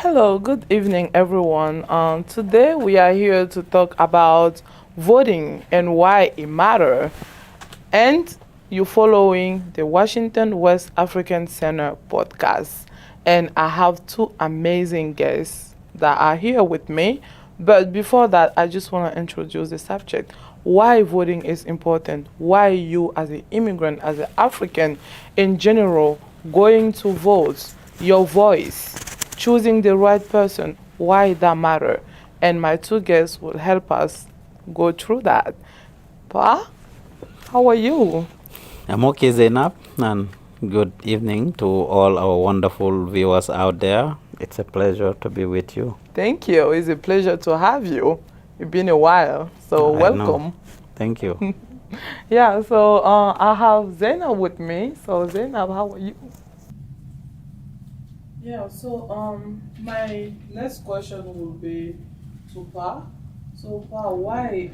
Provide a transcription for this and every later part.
Hello, good evening, everyone. Today we are here to talk about voting and why it matters. And you following the Washington West African Center podcast. And I have two amazing guests that are here with me. But before that, I just want to introduce the subject. Why voting is important. Why you, as an immigrant, as an African in general, going to vote, your voice, choosing the right person, why that matter. And my two guests will help us go through that. Pa, how are you? I'm okay, Zainab, and good evening to all our wonderful viewers out there. It's a pleasure to be with you. Thank you. It's a pleasure to have you. It's been a while, so I know. welcome. Thank you. Yeah, so I have Zainab with me. So Zainab, how are you? Yeah, so my next question will be to Pa. So Pa, why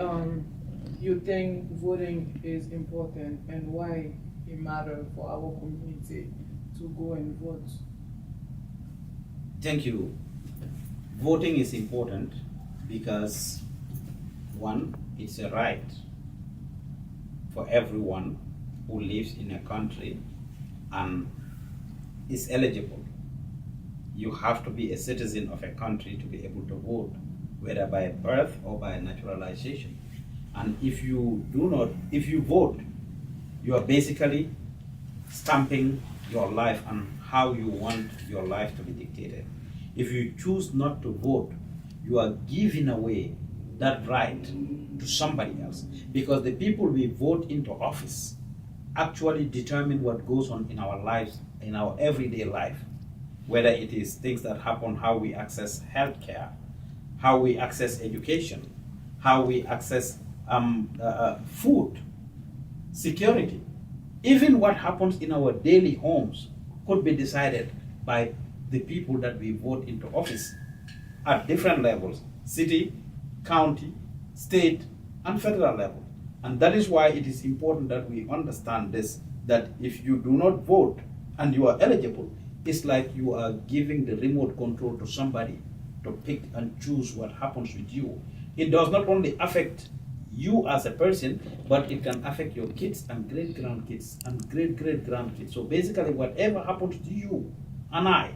you think voting is important and why it matters for our community to go and vote? Thank you. Voting is important because, one, it's a right for everyone who lives in a country and is eligible. You have to be a citizen of a country to be able to vote, whether by birth or by naturalization. And if you vote, you are basically stamping your life and how you want your life to be dictated. If you choose not to vote, you are giving away that right to somebody else, because the people we vote into office actually determine what goes on in our lives, in our everyday life, whether it is things that happen, how we access healthcare, how we access education, how we access food, security. Even what happens in our daily homes could be decided by the people that we vote into office at different levels: city, county, state, and federal level. And that is why it is important that we understand this, that if you do not vote and you are eligible, it's like you are giving the remote control to somebody to pick and choose what happens with you. It does not only affect you as a person, but it can affect your kids and great grandkids and great great grandkids. So basically, whatever happens to you and I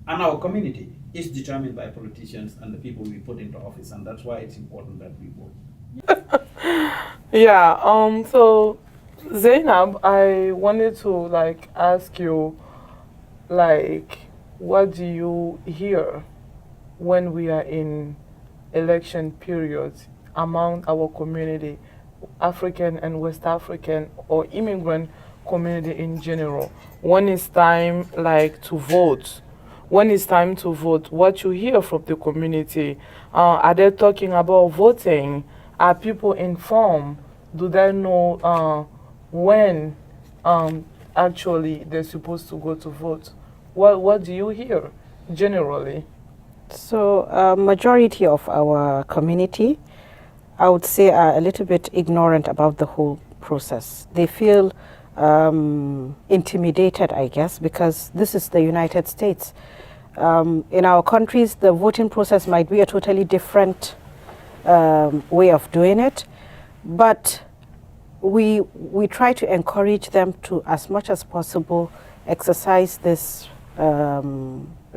and our community is determined by politicians and the people we put into office, and that's why it's important that we vote. Yeah, so Zainab, I wanted to like ask you like what do you hear when we are in election periods among our community, African and West African or immigrant community in general? When it's time like to vote, when it's time to vote, what you hear from the community? Are they talking about voting? Are people informed? Do they know when actually they're supposed to go to vote? What do you hear generally? So, majority of our community, I would say, are a little bit ignorant about the whole process. They feel intimidated, I guess, because this is the United States. In our countries, the voting process might be a totally different way of doing it, but we try to encourage them to, as much as possible, exercise this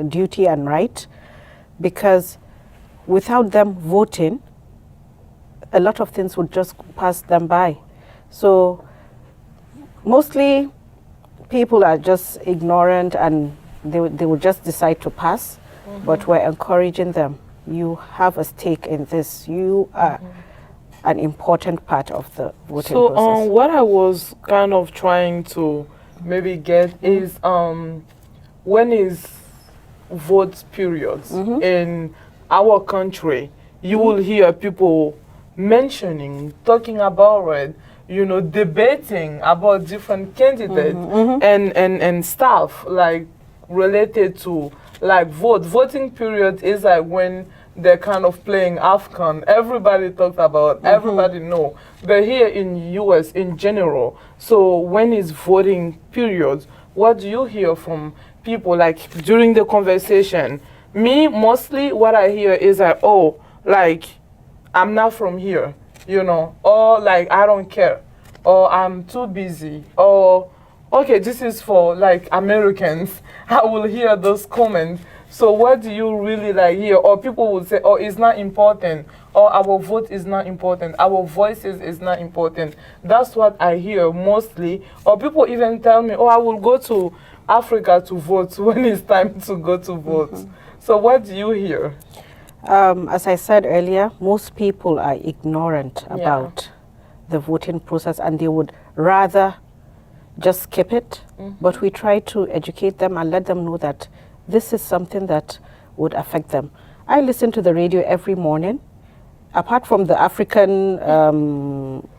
duty and right, because without them voting, a lot of things would just pass them by. So mostly people are just ignorant and they would just decide to pass, but we're encouraging them. You have a stake in this. You are an important part of the voting process. So what I was kind of trying to maybe get is when is vote periods in our country? You will hear people mentioning, talking about it, debating about different candidates and stuff like related to like voting period is like when they're kind of playing AFCON. Everybody talks about, everybody know. But here in US in general, so when is voting period, what do you hear from people like during the conversation? Me, mostly what I hear is like, oh, like, I'm not from here, you know, or like, I don't care, or I'm too busy, or okay, this is for like Americans. I will hear those comments. So what do you really like hear? Or people would say, oh, it's not important, or our vote is not important, our voices is not important. That's what I hear mostly. Or people even tell me, oh, I will go to Africa to vote when it's time to go to vote. So what do you hear? As I said earlier, most people are ignorant about the voting process, and they would rather just skip it. But we try to educate them and let them know that this is something that would affect them. I listen to the radio every morning. Apart from the African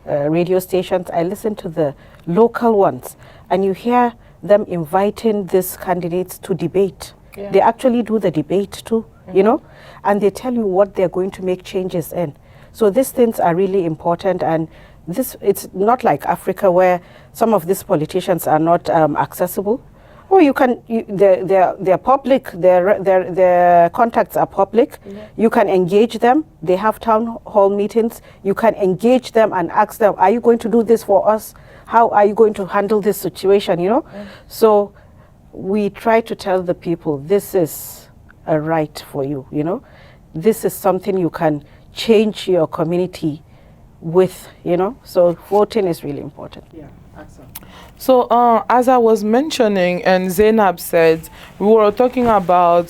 radio stations, I listen to the local ones, and you hear them inviting these candidates to debate. Yeah. They actually do the debate too, you know, and they tell you what they're going to make changes in. So these things are really important, and it's not like Africa where some of these politicians are not accessible. Oh, they're public, their contacts are public. You can engage them. They have town hall meetings. You can engage them and ask them, are you going to do this for us? How are you going to handle this situation, you know? So we try to tell the people, this is a right for you, you know? This is something you can change your community with, you know? So voting is really important. Yeah, excellent. So as I was mentioning, and Zainab said, we were talking about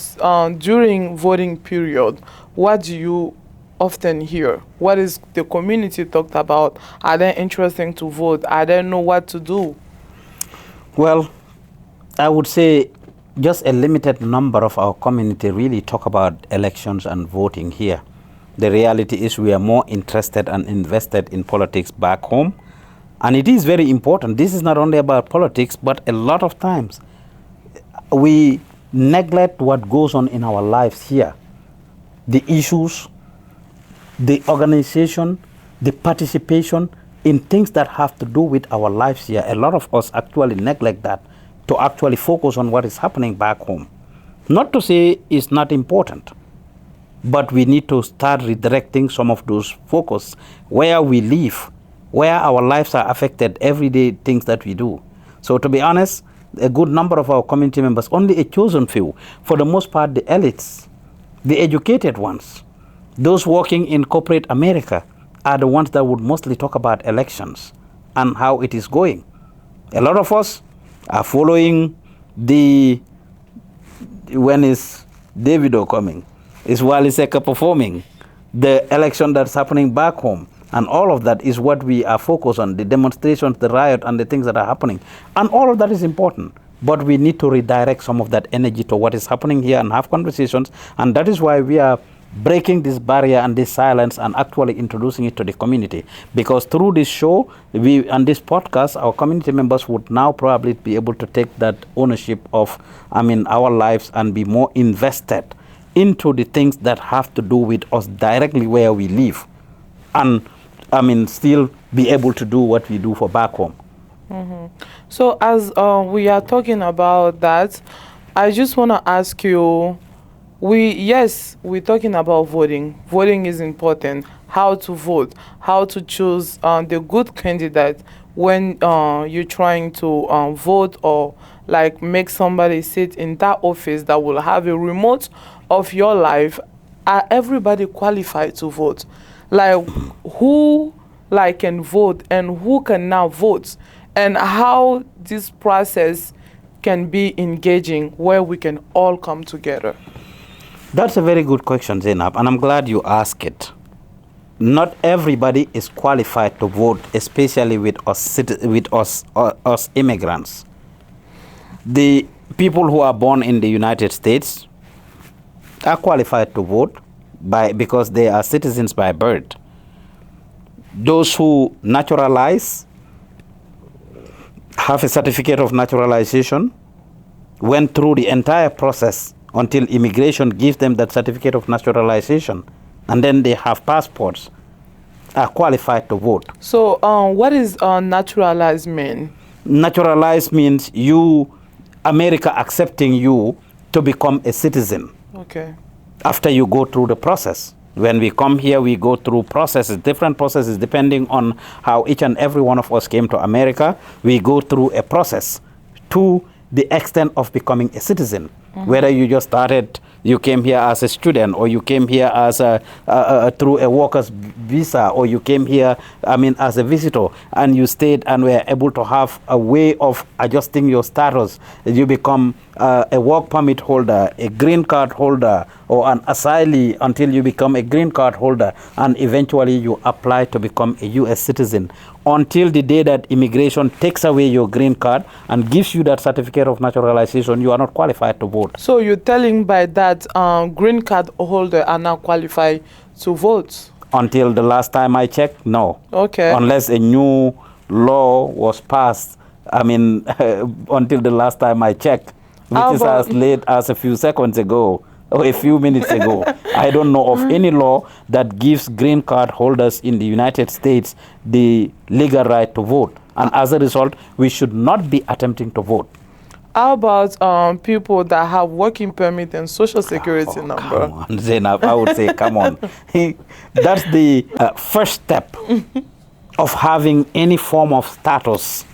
during voting period, what do you often hear? What is the community talked about? Are they interesting to vote? Are they know what to do? Well, I would say just a limited number of our community really talk about elections and voting here. The reality is we are more interested and invested in politics back home. And it is very important. This is not only about politics, but a lot of times we neglect what goes on in our lives here. The issues, the organization, the participation in things that have to do with our lives here. A lot of us actually neglect that to actually focus on what is happening back home. Not to say it's not important, but we need to start redirecting some of those focus where we live, where our lives are affected, everyday things that we do. So to be honest, a good number of our community members, only a chosen few, for the most part the elites, the educated ones, those working in corporate America are the ones that would mostly talk about elections and how it is going. A lot of us are following when is Davido coming? Is Wally Seka performing? The election that's happening back home. And all of that is what we are focused on, the demonstrations, the riot, and the things that are happening. And all of that is important. But we need to redirect some of that energy to what is happening here and have conversations. And that is why we are breaking this barrier and this silence and actually introducing it to the community. Because through this show and this podcast, our community members would now probably be able to take that ownership of, our lives and be more invested into the things that have to do with us directly where we live. And still be able to do what we do for back home. So as we are talking about that, I just want to ask you, we're talking about voting. Voting is important. How to vote, how to choose the good candidate when you're trying to vote or like make somebody sit in that office that will have a remote of your life. Are everybody qualified to vote? Like who can vote and who can now vote, and how this process can be engaging where we can all come together? That's a very good question, Zainab, and I'm glad you asked it. Not everybody is qualified to vote, especially with us immigrants. The people who are born in the United States are qualified to vote because they are citizens by birth. Those who naturalize have a certificate of naturalization, went through the entire process until immigration gives them that certificate of naturalization, and then they have passports, are qualified to vote. So what is naturalized mean? Naturalized means America accepting you to become a citizen. Okay. After you go through the process. When we come here, we go through processes, different processes, depending on how each and every one of us came to America. We go through a process to the extent of becoming a citizen. Whether you just started, you came here as a student, or you came here as through a worker's visa, or you came here, as a visitor, and you stayed and were able to have a way of adjusting your status. You become a work permit holder, a green card holder, or an asylee until you become a green card holder, and eventually you apply to become a U.S. citizen. Until the day that immigration takes away your green card and gives you that certificate of naturalization, you are not qualified to vote. So you're telling by that green card holder are now qualified to vote? Until the last time I checked, no. Okay. Unless a new law was passed, until the last time I checked, which is as late as a few seconds ago, or a few minutes ago. I don't know of any law that gives green card holders in the United States the legal right to vote. And as a result, we should not be attempting to vote. How about people that have working permit and social security number? Come on, Zainab, I would say, come on. That's the first step of having any form of status.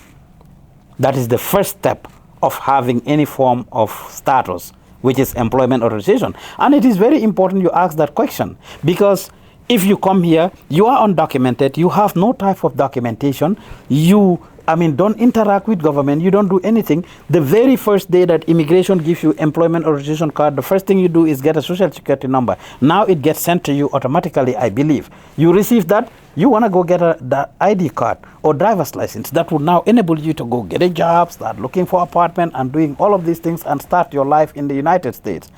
That is the first step of having any form of status, which is employment authorization. And it is very important you ask that question, because if you come here, you are undocumented, you have no type of documentation, you don't interact with government, you don't do anything. The very first day that immigration gives you employment authorization card, the first thing you do is get a social security number. Now it gets sent to you automatically, I believe. You receive that, you want to go get the ID card or driver's license. That would now enable you to go get a job, start looking for apartment and doing all of these things and start your life in the United States.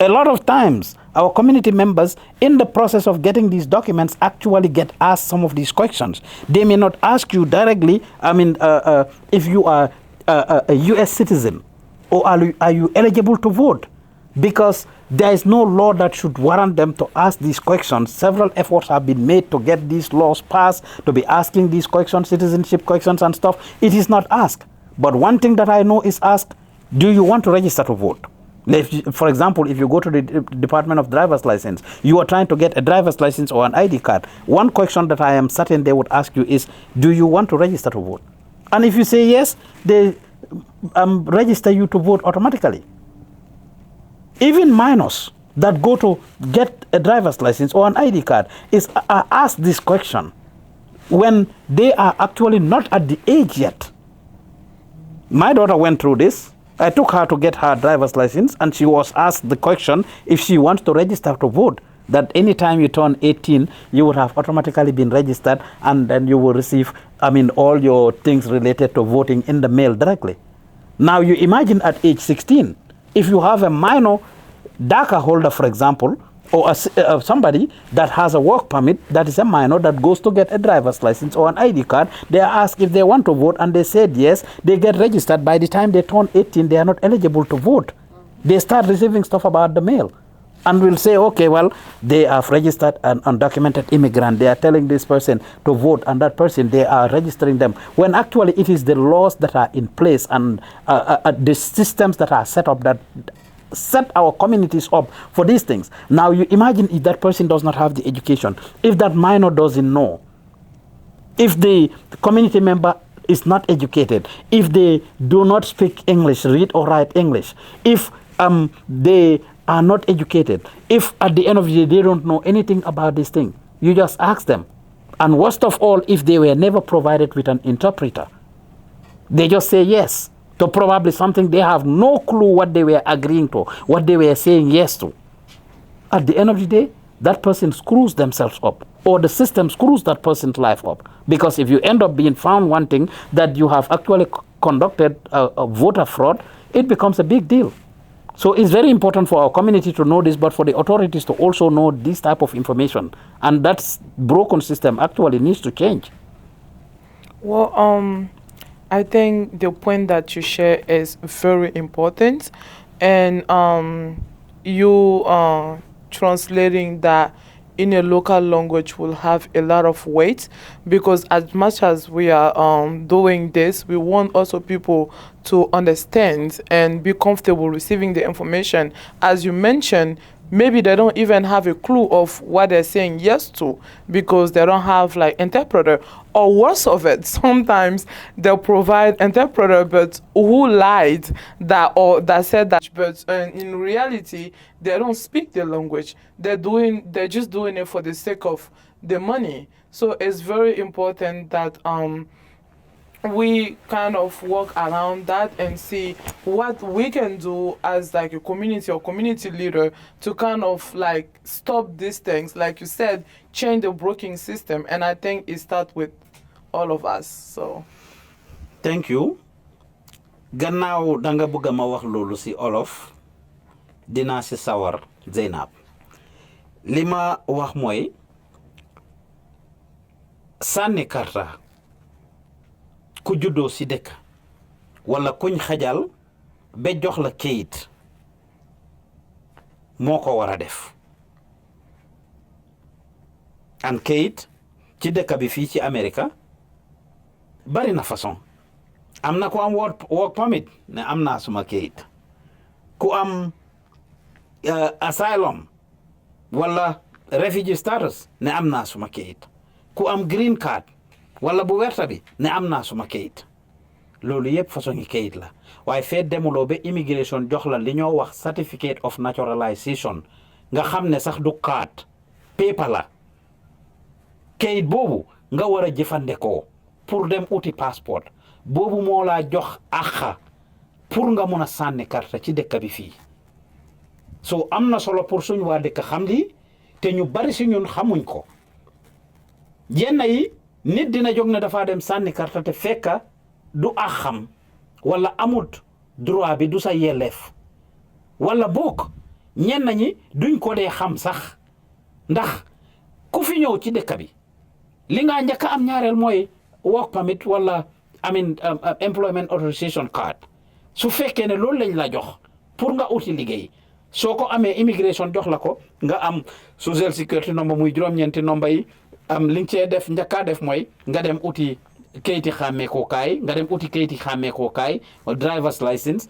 A lot of times, our community members, in the process of getting these documents, actually get asked some of these questions. They may not ask you directly, if you are a U.S. citizen, or are you eligible to vote? Because there is no law that should warrant them to ask these questions. Several efforts have been made to get these laws passed, to be asking these questions, citizenship questions and stuff. It is not asked. But one thing that I know is asked, do you want to register to vote? For example, if you go to the Department of Driver's License, you are trying to get a driver's license or an ID card. One question that I am certain they would ask you is, do you want to register to vote? And if you say yes, they register you to vote automatically. Even minors that go to get a driver's license or an ID card are asked this question when they are actually not at the age yet. My daughter went through this. I took her to get her driver's license, and she was asked the question if she wants to register to vote, that anytime you turn 18, you would have automatically been registered, and then you will receive, all your things related to voting in the mail directly. Now you imagine at age 16, if you have a minor DACA holder, for example, or somebody that has a work permit, that is a minor that goes to get a driver's license or an ID card, they are asked if they want to vote, and they said yes, they get registered. By the time they turn 18, they are not eligible to vote. They start receiving stuff about the mail, and will say, okay, well, they have registered an undocumented immigrant. They are telling this person to vote, and that person, they are registering them. When actually it is the laws that are in place and the systems that are set up that set our communities up for these things. Now you imagine if that person does not have the education, if that minor doesn't know, if the community member is not educated, if they do not speak English, read or write English, if they are not educated, if at the end of the day they don't know anything about this thing, you just ask them. And worst of all, if they were never provided with an interpreter, they just say yes to probably something they have no clue what they were agreeing to, what they were saying yes to. At the end of the day, that person screws themselves up, or the system screws that person's life up. Because if you end up being found wanting that you have actually conducted a voter fraud, it becomes a big deal. So it's very important for our community to know this, but for the authorities to also know this type of information. And that broken system actually needs to change. Well, I think the point that you share is very important, and you translating that in a local language will have a lot of weight, because as much as we are doing this, we want also people to understand and be comfortable receiving the information. As you mentioned, maybe they don't even have a clue of what they're saying yes to, because they don't have like interpreter, or worse of it, sometimes they'll provide interpreter but who lied that, or that said that, but in reality they don't speak the language. They're just doing it for the sake of the money. So it's very important that we kind of work around that and see what we can do as like a community or community leader to kind of like stop these things, like you said, change the broking system. And I think it starts with all of us. So thank you. Gannaaw danga bëgg ma wax loolu si olof dinaa si sawar Zeynab. Li ma wax mooy sànni karta ku juddoo si dëkk wala kuñ xajal ba jox la kayit moo ko war a def. An kayit ci dëkk bi fii ci Amerika bari na façon. Am na ku am work permit ne am naa suma kayit. Ku am asylum wala refugee status ne am naa suma kayit. Ku am green card wala bu werta bi ne am naa suma kayit. Loolu yëpp façon yi kayit la. Waaye fee demuloo ba immigration jox la li ñoo wax certificate of naturalization nga xam ne sax du card paper la. Kayit boobu nga war a jëfandikoo pour dem uti passeport. Boobu moo laa jox àqa pour nga mun a sànni karta ci dëkk bi fii. So am na solo pour suñ waa dëkk xam li te ñu bari si ñun xamuñ ko. Yenn yi nit dina jóg ne dafa dem sànni karta te fekka du àqam wala amut droit bi du sa yelleef wala boog ñenn ñi duñ ko dee xam sax ndax ku fi ñëw ci dëkk bi li nga njëkk am ñaareel mooy work permit wala employment authorization card. Su fekkee ne loolu lañ la jox pour nga uti liggéey soo ko amee immigration jox la ko nga am social security number muy juróom-ñeenti nomba yi am li nga cee def njëkkaa def mooy nga dem uti kayiti xàmmeekoo kaay nga dem uti kayiti xàmmeekoo kaay driver's license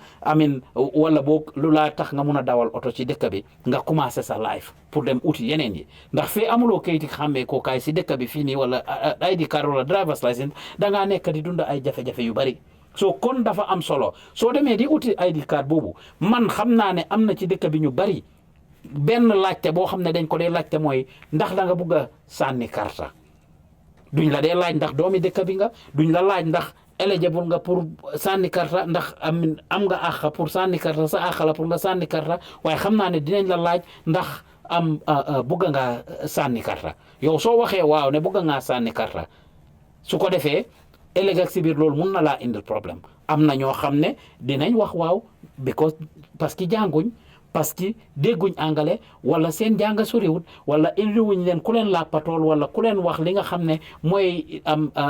wala boog lu laa tax nga mun a dawal oto ci dëkk bi nga commencé sa life pour dem uti yeneen yi ndax fee amuloo kayiti xàmmeekoo kaay si dëkk bi fii nii wala ID card wala driver's license dangaa nekk di dunda ay jafe-jafe yu bari. So kon dafa am solo soo demee di uti ID card boobu man xam naa ne am na ci dëkk bi ñu bari benn laajte boo xam ne dañ ko dee laajte mooy ndax da nga bugg a sànni karta. Duñ la dee laaj ndax doomi dëkk bi nga duñ la laaj ndax eligible nga pour sànni karta ndax am nga àq pour sànni karta sa àq la pour nga sànni karta waaye xam naa ne dinañ la laaj ndax bugg nga sànni karta yow soo waxee waaw ne bugg ngaa sànni karta su ko defee ëllëg ak si biir loolu mun na laa indil problème. Am na ñoo xam ne dinañ wax waaw parce que jànguñ parce que dégguñ anglais wala seen jàng soriwut wala indiwuñ leen ku leen làppatool wala ku leen wax li nga xam ne mooy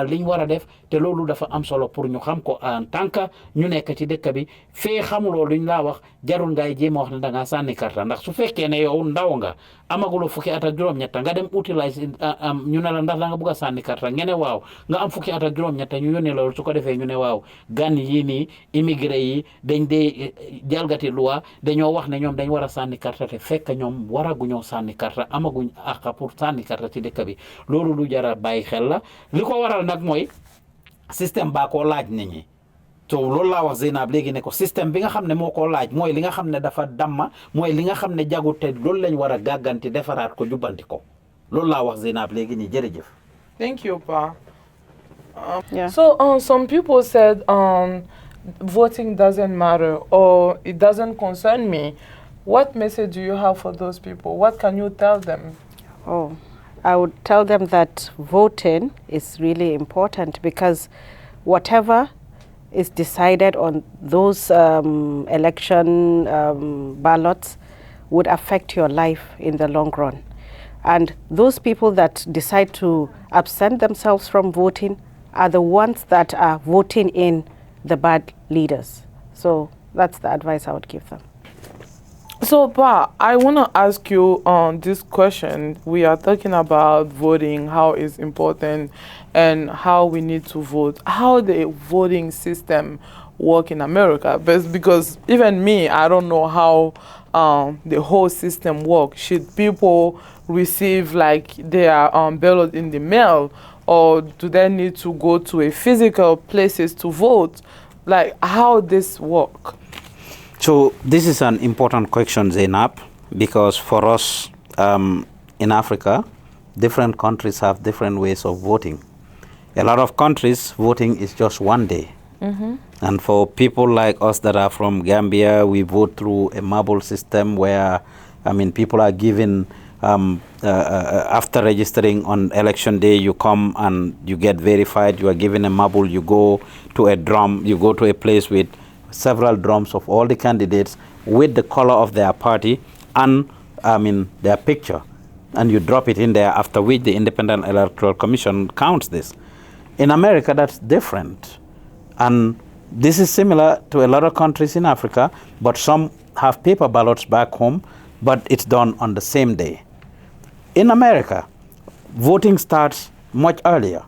liñ war a def te loolu dafa am solo pour ñu xam ko en tant que ñu nekk ci dëkk bi fee xamuloo luñ laa wax jarul ngay jéem a wax ne da ngaa sànni karta ndax su fekkee ne yow ndaw nga amaguloo fukki at ak juróom-ñetta nga dem uti lay ñu ne la ndax da nga bugg a sànni karta ngeen ne waaw nga am fukki at ak juróom-ñetta ñu yónnee loolu su ko defee ñu ne waaw gan yii nii immigré yi dañ dee jalgati loi dañoo wax ne ñoom dañ war a sànni karta te fekk ñoom waraguñoo sànni karta amaguñ àq pour sànni karta ci dëkk bi loolu lu jar a bàyyi xel la li ko waral nag mooy système baa koo laaj nit ñi. So loolu laa wax Zeynab léegi ne ko système bi nga xam ne moo koo laaj mooy li nga xam ne dafa damma mooy li nga xam ne jagut te loolu lañ war a gàgganti defaraat ko jubbanti ko loolu laa wax Zeynab léegi nii jërëjëf. Thank you, Pa. Yeah. So some people said voting doesn't matter or it doesn't concern me. What message do you have for those people? What can you tell them? Oh, I would tell them that voting is really important because whatever is decided on those election ballots would affect your life in the long run. And those people that decide to absent themselves from voting are the ones that are voting in the bad leaders. So that's the advice I would give them. So, Pa, I want to ask you on this question. We are talking about voting, how it's important, and how we need to vote. How the voting system work in America? But because even me, I don't know how the whole system works. Should people receive like their ballot in the mail, or do they need to go to a physical places to vote? Like how this work? So this is an important question, Zainab, because for us in Africa, different countries have different ways of voting. A lot of countries, voting is just one day. And for people like us that are from Gambia, we vote through a marble system where, I mean, people are given, after registering on election day, you come and you get verified, you are given a marble, you go to a drum, you go to a place with several drums of all the candidates with the color of their party and, I mean, their picture. And you drop it in there, after which the Independent Electoral Commission counts this. In America, that's different. And this is similar to a lot of countries in Africa, but some have paper ballots back home, but it's done on the same day. In America, voting starts much earlier.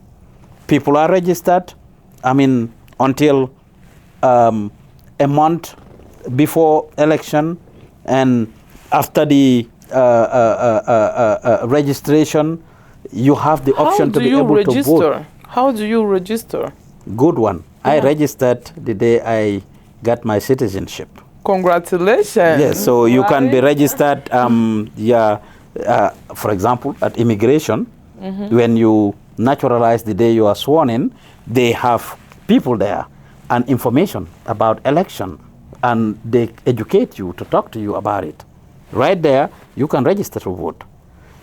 People are registered, I mean, until a month before election, and after the registration, you have the option to be able to vote. How do you register? Good one. I registered the day I got my citizenship. Congratulations. Yes, so you can be registered, for example, at immigration. When you naturalize the day you are sworn in, they have people there and information about election, and they educate you to talk to you about it. Right there, you can register to vote.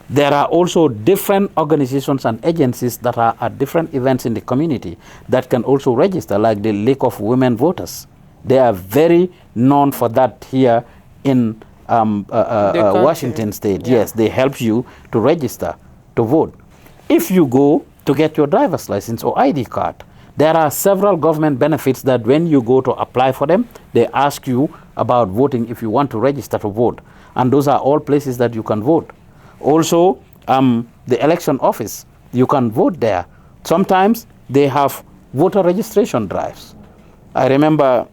There are also different organizations and agencies that are at different events in the community that can also register, like the League of Women Voters. They are very known for that here in Washington State. Yeah. Yes, they help you to register to vote. If you go to get your driver's license or ID card, there are several government benefits that when you go to apply for them, they ask you about voting if you want to register to vote. And those are all places that you can vote. Also, the election office, you can vote there. Sometimes they have voter registration drives. I remember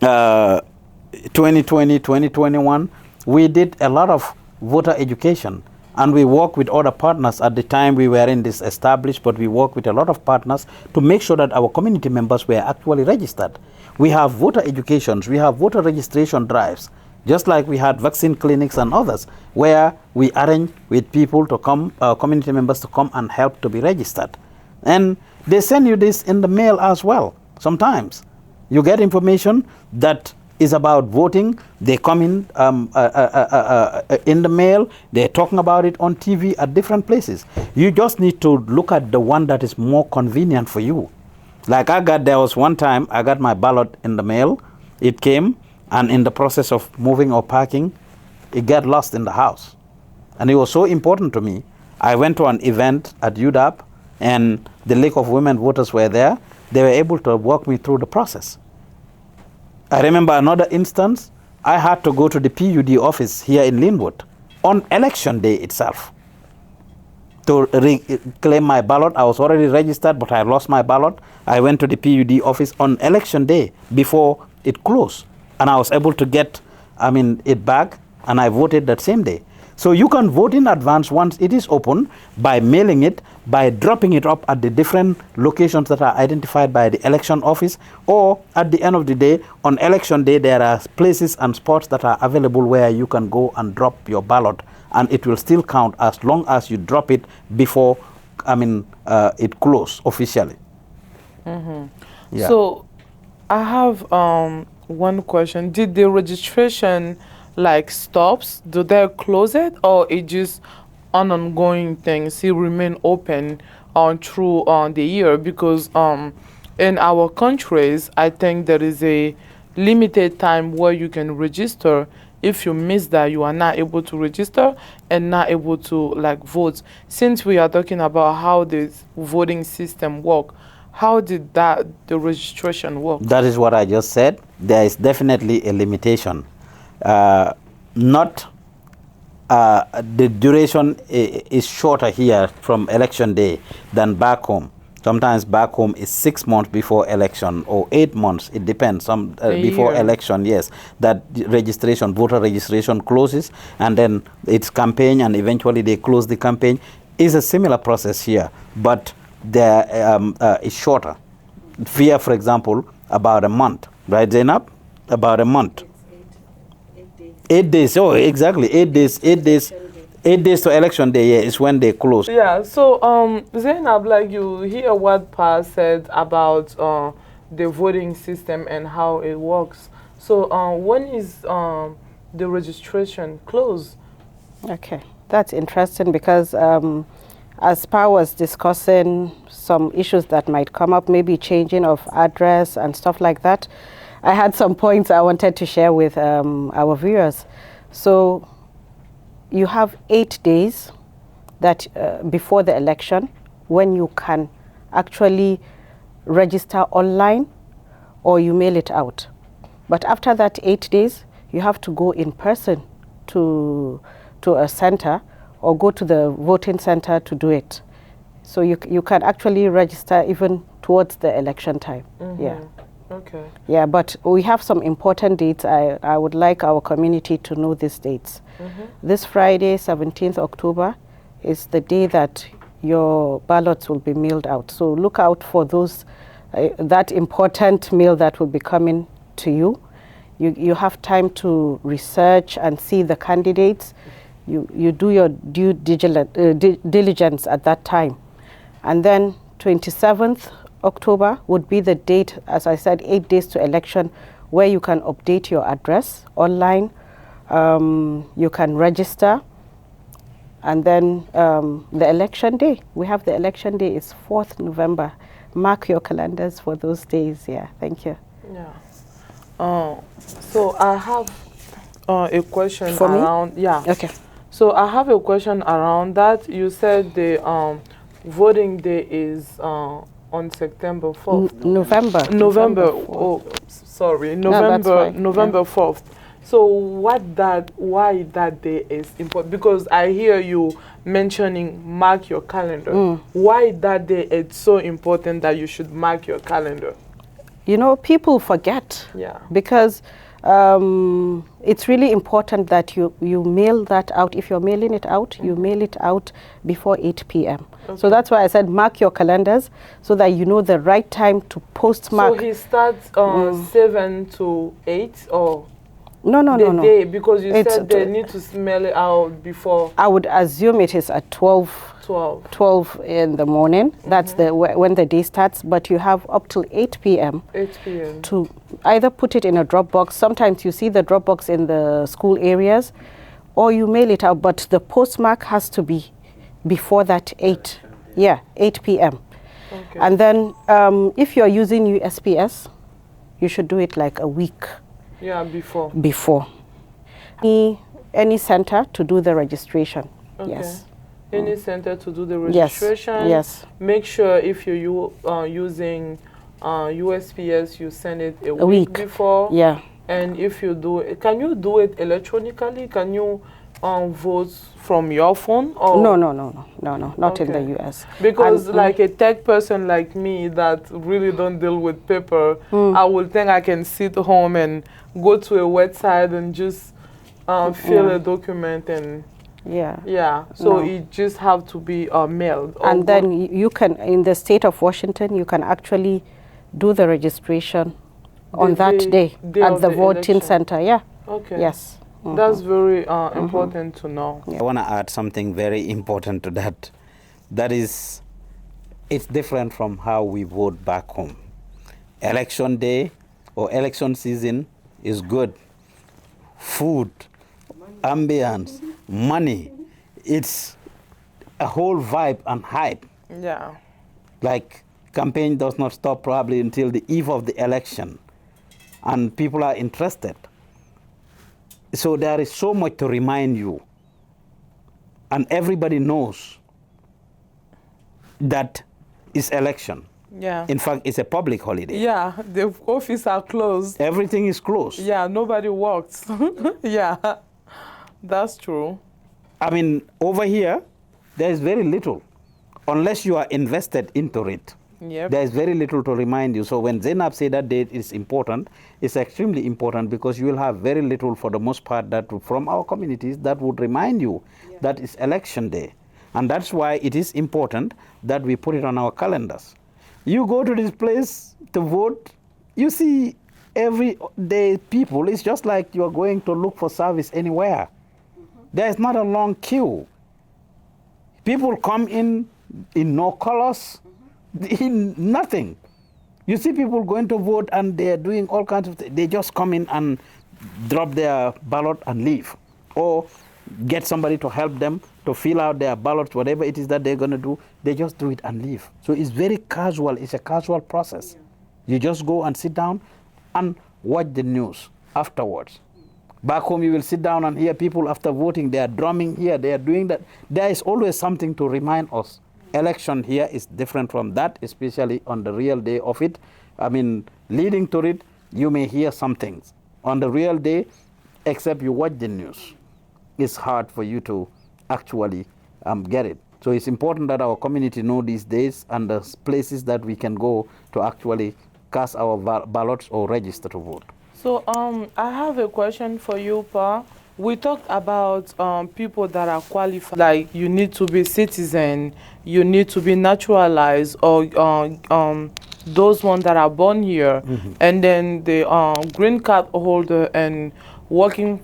2020, 2021, we did a lot of voter education, and we worked with other partners. At the time we were in this established, but we worked with a lot of partners to make sure that our community members were actually registered. We have voter educations, we have voter registration drives, just like we had vaccine clinics and others, where we arrange with people to come, community members to come and help to be registered. And they send you this in the mail as well. Sometimes you get information that is about voting. They come in the mail. They're talking about it on TV at different places. You just need to look at the one that is more convenient for you. Like there was one time I got my ballot in the mail. It came, and in the process of moving or packing, it got lost in the house. And it was so important to me. I went to an event at UW, and the League of Women Voters were there. They were able to walk me through the process. I remember another instance. I had to go to the PUD office here in Linwood on election day itself to claim my ballot. I was already registered, but I lost my ballot. I went to the PUD office on election day before it closed, and I was able to get, it back, and I voted that same day. So you can vote in advance once it is open by mailing it, by dropping it up at the different locations that are identified by the election office, or at the end of the day, on election day, there are places and spots that are available where you can go and drop your ballot, and it will still count as long as you drop it before, it closed officially. Yeah. So I have one question. Did the registration stops? Do they close it, or it just an ongoing thing? Still remain open through the year? Because in our countries, I think there is a limited time where you can register. If you miss that, you are not able to register and not able to vote. Since we are talking about how this voting system work, how did the registration work? That is what I just said. There is definitely a limitation. not the duration is shorter here from election day than back home. Sometimes back home is 6 months before election or 8 months. It depends. Some before election, yes, that registration, voter registration closes, and then it's campaign, and eventually they close the campaign. It's a similar process here, but there is shorter. Here, for example, about a month, right, Zainab? About a month. 8 days. Oh, exactly. 8 days. 8 days. 8 days to election day, yeah, is when they close. Yeah, so Zainab, like you hear what Pa said about the voting system and how it works. So when is the registration closed? Okay, that's interesting because as Pa was discussing some issues that might come up, maybe changing of address and stuff like that, I had some points I wanted to share with our viewers. So you have 8 days that before the election when you can actually register online or you mail it out. But after that 8 days, you have to go in person to a center or go to the voting center to do it. So you can actually register even towards the election time. Yeah. Okay. Yeah, but we have some important dates. I would like our community to know these dates. This Friday, 17th October, is the day that your ballots will be mailed out. So look out for those, that important mail that will be coming to you. You have time to research and see the candidates. You do your due diligence at that time. And then 27th October would be the date, as I said, 8 days to election, where you can update your address online. You can register. And then the election day, we have the election day is 4th November. Mark your calendars for those days. Yeah, thank you. Yeah. So I have a question For me? around. Yeah. Okay. So I have a question around that. You said the voting day is on September 4th. November. November. 4th. Oh, sorry. No, that's fine. November 4th. So why that day is important? Because I hear you mentioning mark your calendar. Why that day it's so important that you should mark your calendar? You know, people forget. Yeah. Because it's really important that you mail that out. If you're mailing it out, you mail it out before 8 p.m. Okay. So that's why I said mark your calendars so that you know the right time to postmark. So he starts 7 to 8 or? No. Day, because you said they need to smell it out before. I would assume it is at 12 in the morning. That's when the day starts, but you have up till 8 p.m. 8 p.m. to either put it in a drop box. Sometimes you see the drop box in the school areas, or you mail it out, but the postmark has to be before that 8 p.m. Okay. And then if you're using USPS, you should do it like a week. Yeah, before. Any center to do the registration. Okay. Yes. Any center to do the registration. Yes. Make sure if you're using USPS, you send it a week before. Yeah. And if you do it, can you do it electronically? Can you vote from your phone? Or? No, not in the US. Because like a tech person like me that really don't deal with paper, I will think I can sit home and go to a website and just fill a document and so it just have to be mailed. And then you can, in the state of Washington, you can actually do the registration on that day at the voting center. Yeah. Okay. Yes. That's very important to know. I want to add something very important to that. That is, it's different from how we vote back home. Election day or election season is good. Food, ambience, money. It's a whole vibe and hype. Yeah. Like, campaign does not stop probably until the eve of the election. And people are interested. So there is so much to remind you. And everybody knows that it's election. Yeah. In fact, it's a public holiday. Yeah, the offices are closed. Everything is closed. Yeah, nobody works. Yeah. That's true. I mean, over here, there is very little, unless you are invested into it. Yep. There is very little to remind you. So when Zainab said that date is important, it's extremely important because you will have very little for the most part that from our communities that would remind you that it's election day. And that's why it is important that we put it on our calendars. You go to this place to vote, you see every day people, it's just like you are going to look for service anywhere. There is not a long queue. People come in no colors, in nothing. You see people going to vote and they're doing all kinds of things. They just come in and drop their ballot and leave. Or get somebody to help them to fill out their ballots, whatever it is that they're going to do. They just do it and leave. So it's very casual. It's a casual process. You just go and sit down and watch the news afterwards. Back home, you will sit down and hear people after voting. They are drumming here. They are doing that. There is always something to remind us. Election here is different from that, especially on the real day of it. I mean, leading to it, you may hear some things. On the real day, except you watch the news, it's hard for you to actually get it. So it's important that our community know these days and the places that we can go to actually cast our ballots or register to vote. So I have a question for you, Pa. We talked about people that are qualified, like you need to be citizen, you need to be naturalized, or those ones that are born here, and then the green card holder and working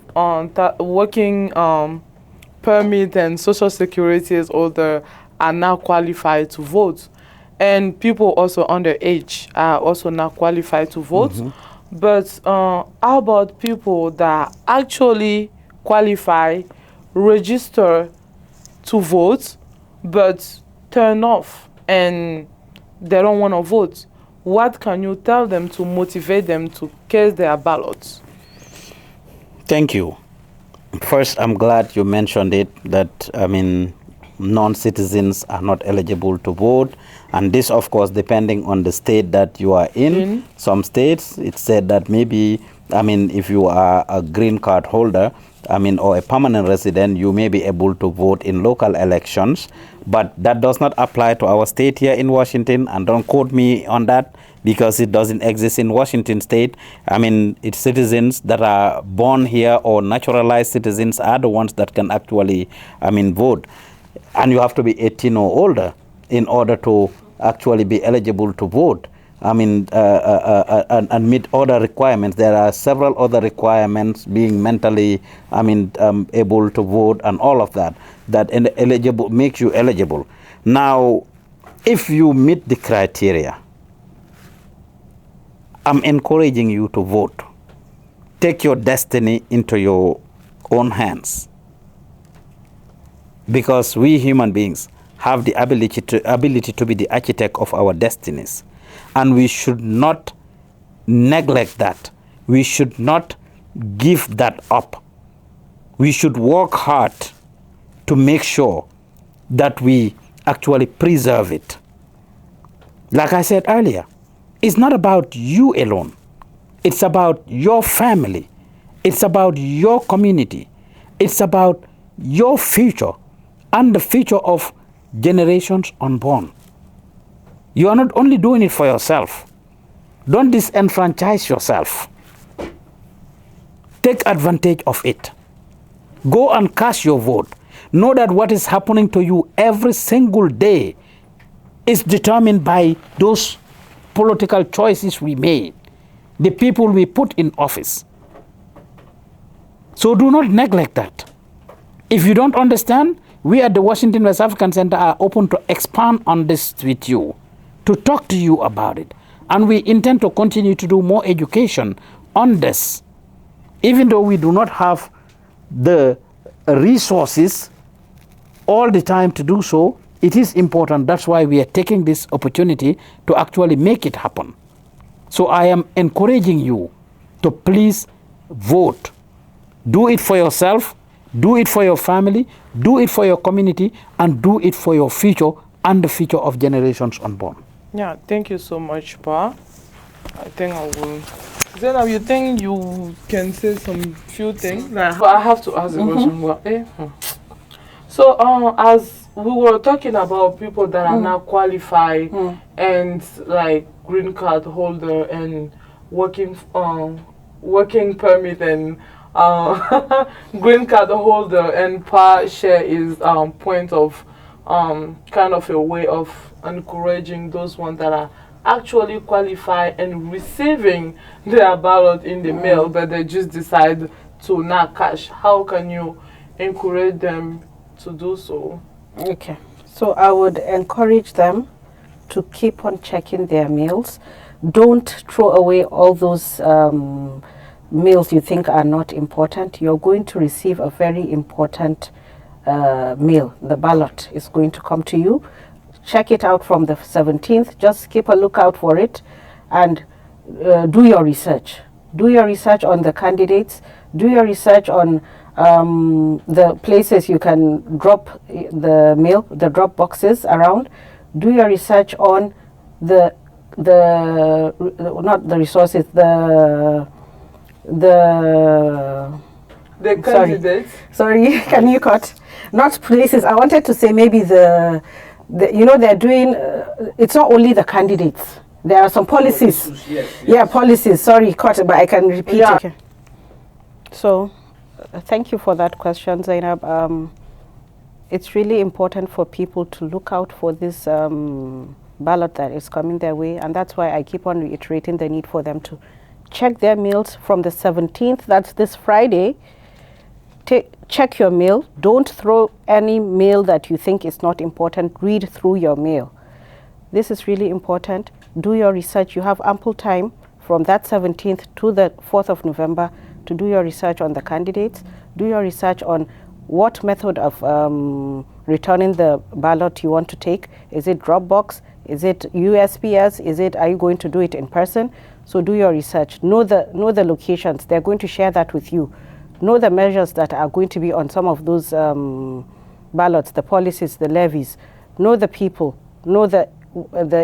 permit and social security holder are now qualified to vote, and people also underage are also now qualified to vote. But how about people that actually qualify, register to vote, but turn off and they don't want to vote? What can you tell them to motivate them to cast their ballots? Thank you. First, I'm glad you mentioned it, that, I mean, non-citizens are not eligible to vote. And this, of course, depending on the state that you are in. Some states, it said that maybe, I mean, if you are a green card holder, I mean, or a permanent resident, you may be able to vote in local elections. But that does not apply to our state here in Washington. And don't quote me on that, because it doesn't exist in Washington state. I mean, it's citizens that are born here or naturalized citizens are the ones that can actually, I mean, vote. And you have to be 18 or older in order to actually be eligible to vote. I mean, and meet other requirements. There are several other requirements, being mentally, I mean, able to vote and all of that, that eligible makes you eligible. Now, if you meet the criteria, I'm encouraging you to vote. Take your destiny into your own hands. Because we human beings have the ability to be the architect of our destinies. And we should not neglect that. We should not give that up. We should work hard to make sure that we actually preserve it. Like I said earlier, it's not about you alone. It's about your family. It's about your community. It's about your future and the future of generations unborn. You are not only doing it for yourself. Don't disenfranchise yourself. Take advantage of it. Go and cast your vote. Know that what is happening to you every single day is determined by those political choices we made, the people we put in office. So do not neglect that. If you don't understand, we at the Washington West African Center are open to expand on this with you, to talk to you about it. And we intend to continue to do more education on this. Even though we do not have the resources all the time to do so, it is important. That's why we are taking this opportunity to actually make it happen. So I am encouraging you to please vote. Do it for yourself, do it for your family, do it for your community, and do it for your future and the future of generations unborn. Yeah, thank you so much, Pa. I think I will Zainab, you think you can say some few things? Like, but I have to ask the question. Well, So, as we were talking about people that are not qualified and like green card holder and working, working permit and green card holder and per share is point of kind of a way of encouraging those ones that are actually qualified and receiving their ballot in the mail, but they just decide to not cash. How can you encourage them to do so? Okay. So I would encourage them to keep on checking their mails. Don't throw away all those mails you think are not important. You're going to receive a very important mail. The ballot is going to come to you. Check it out from the 17th. Just keep a lookout for it and do your research. Do your research on the candidates. Do your research on the places you can drop the mail, the drop boxes around. Do your research on the not the resources, the candidates. Sorry, can you cut? Not places. I wanted to say maybe the you know, they're doing. It's not only the candidates. There are some policies. Yes. Yeah, policies. Sorry, cut, but I can repeat it. Okay. So, thank you for that question, Zainab. It's really important for people to look out for this ballot that is coming their way, and that's why I keep on reiterating the need for them to check their mails from the 17th. That's this Friday. Check your mail. Don't throw any mail that you think is not important. Read through your mail. This is really important. Do your research. You have ample time from that 17th to the 4th of November to do your research on the candidates. Do your research on what method of returning the ballot you want to take. Is it Dropbox? Is it USPS? Are you going to do it in person? So do your research. Know the locations. They're going to share that with you. Know the measures that are going to be on some of those ballots, the policies, the levies. Know the people. Know the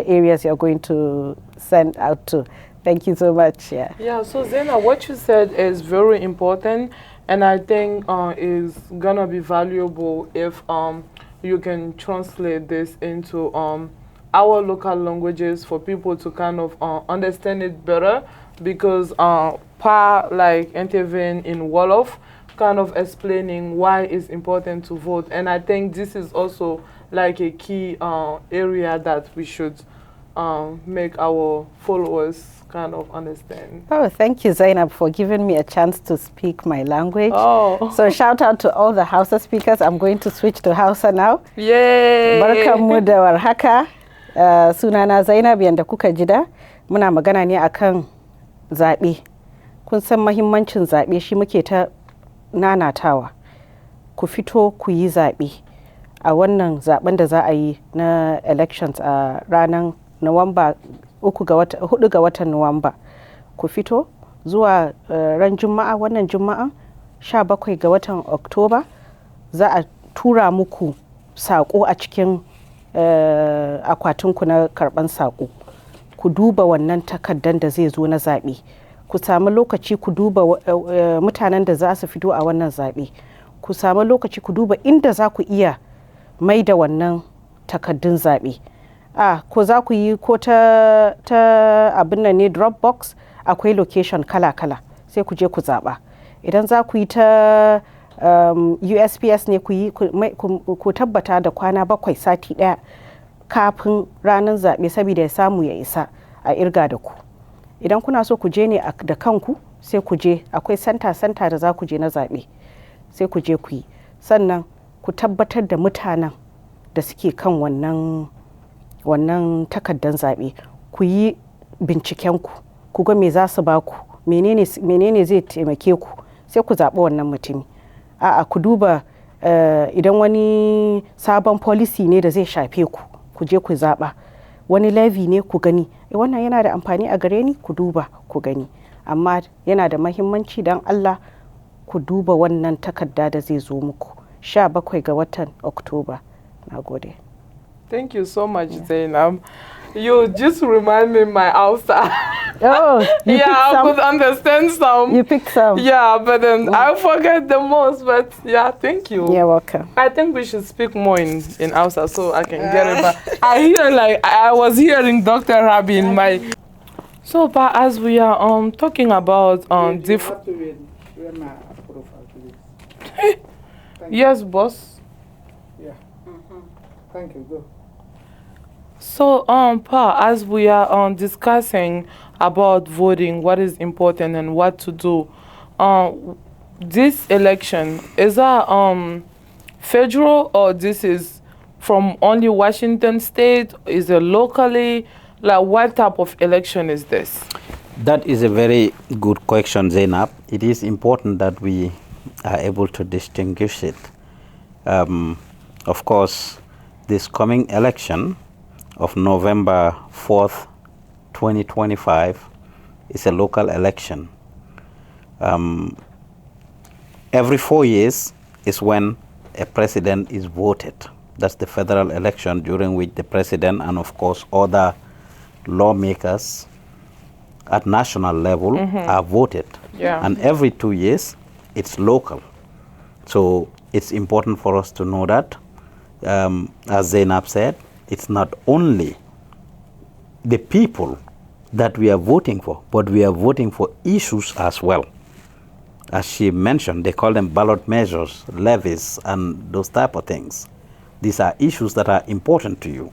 areas you're going to send out to. Thank you so much. Yeah, so Zena, what you said is very important, and I think is gonna be valuable if you can translate this into our local languages for people to kind of understand it better, because Pa like intervene in Wolof, kind of explaining why it's important to vote, and I think this is also like a key area that we should make our followers kind of understand. Oh, thank you, Zainab, for giving me a chance to speak my language. Oh. So shout out to all the Hausa speakers. I'm going to switch to Hausa now. Yay! Barkanmu da warhaka. Sunana Zainab, yanda kuka jida. Muna magana ne akan zaɓe. Kun san mahimmancin zaɓe, shi muke ta nanatawa. Ku fito ku yi zaɓe a wannan zaɓen da za a yi na elections a ranar Nuwamba 4 ga watan Nuwamba. Ku fito zuwa ran Juma'a, wannan Juma'a 17 ga watan Oktoba za a tura muku saƙo a cikin akwatinku na karɓan saƙo. Ku duba wannan takardar da zai zo na zaɓe. Ku samu lokaci ku duba mutanen da za su fito a wannan zaɓe. Ku samu lokaci ku duba inda za ku iya mai da wannan takardun zaɓe. Ko za ku yi ko ta abin nan ne Dropbox, akwai location kala-kala sai ku je ku zaɓa. Idan za ku yi ta USPS ne ku tabbata da kwana 7 sati ɗaya kafin ranar zaɓe saboda ya samu ya isa a irga da ku. Idan kuna so ku je ne da kanku sai ku je, akwai santa da za ku je na zaɓe sai ku je ku yi. Sannan ku tabbatar da mutanen da suke kan wannan takardar zaɓe. Ku yi bincikenku, ku ga me za su ba ku, menene zai taimake ku, sai ku zaɓi wannan mutumi. Ku duba idan wani sabon policy ne da zai shafe ku, ku je ku zaɓa. Wani levy ne ku gani, wannan yana da amfani a gare ni, ku duba ku gani. Amma yana da mahimmanci don Allah ku duba wannan takarda da zai zo muku 17 ga watan Oktoba. Na gode. Thank you so much, Zainab. You just remind me my Hausa. Oh, you Yeah, picked I some? could understand some. You picked some? Yeah, but then I forget the most. But yeah, thank you. You're welcome. I think we should speak more in Hausa so I can get it back. I hear like I was hearing Dr. Rabi in my. So, but as we are talking about different. Yes, boss. Yeah. Thank you. Go. So, Pa, as we are discussing about voting, what is important and what to do, this election is that federal or this is from only Washington State? Is it locally? Like, what type of election is this? That is a very good question, Zainab. It is important that we are able to distinguish it. Of course, this coming election of November 4th, 2025 is a local election. Every 4 years is when a president is voted. That's the federal election during which the president and of course other lawmakers at national level are voted. Yeah. And every 2 years it's local. So it's important for us to know that, as Zainab said, it's not only the people that we are voting for, but we are voting for issues as well. As she mentioned, they call them ballot measures, levies, and those type of things. These are issues that are important to you.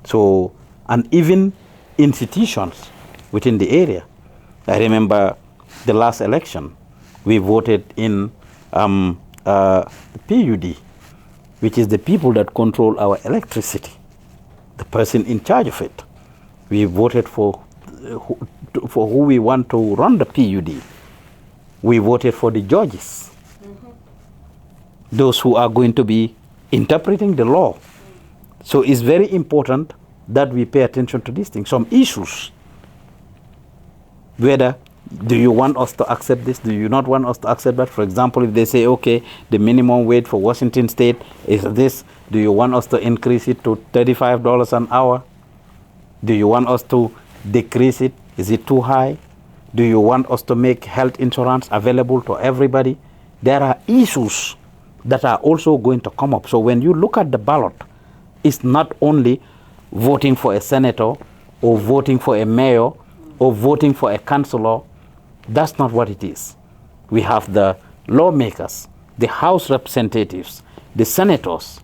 So, and even institutions within the area. I remember the last election, we voted in PUD, which is the people that control our electricity, the person in charge of it. We voted for who we want to run the PUD. We voted for the judges, those who are going to be interpreting the law. So it's very important that we pay attention to these things. Some issues, whether do you want us to accept this, do you not want us to accept that? For example, if they say, okay, the minimum wage for Washington State is this, do you want us to increase it to $35 an hour? Do you want us to decrease it? Is it too high? Do you want us to make health insurance available to everybody? There are issues that are also going to come up. So when you look at the ballot, it's not only voting for a senator or voting for a mayor or voting for a councillor. That's not what it is. We have the lawmakers, the House representatives, the senators,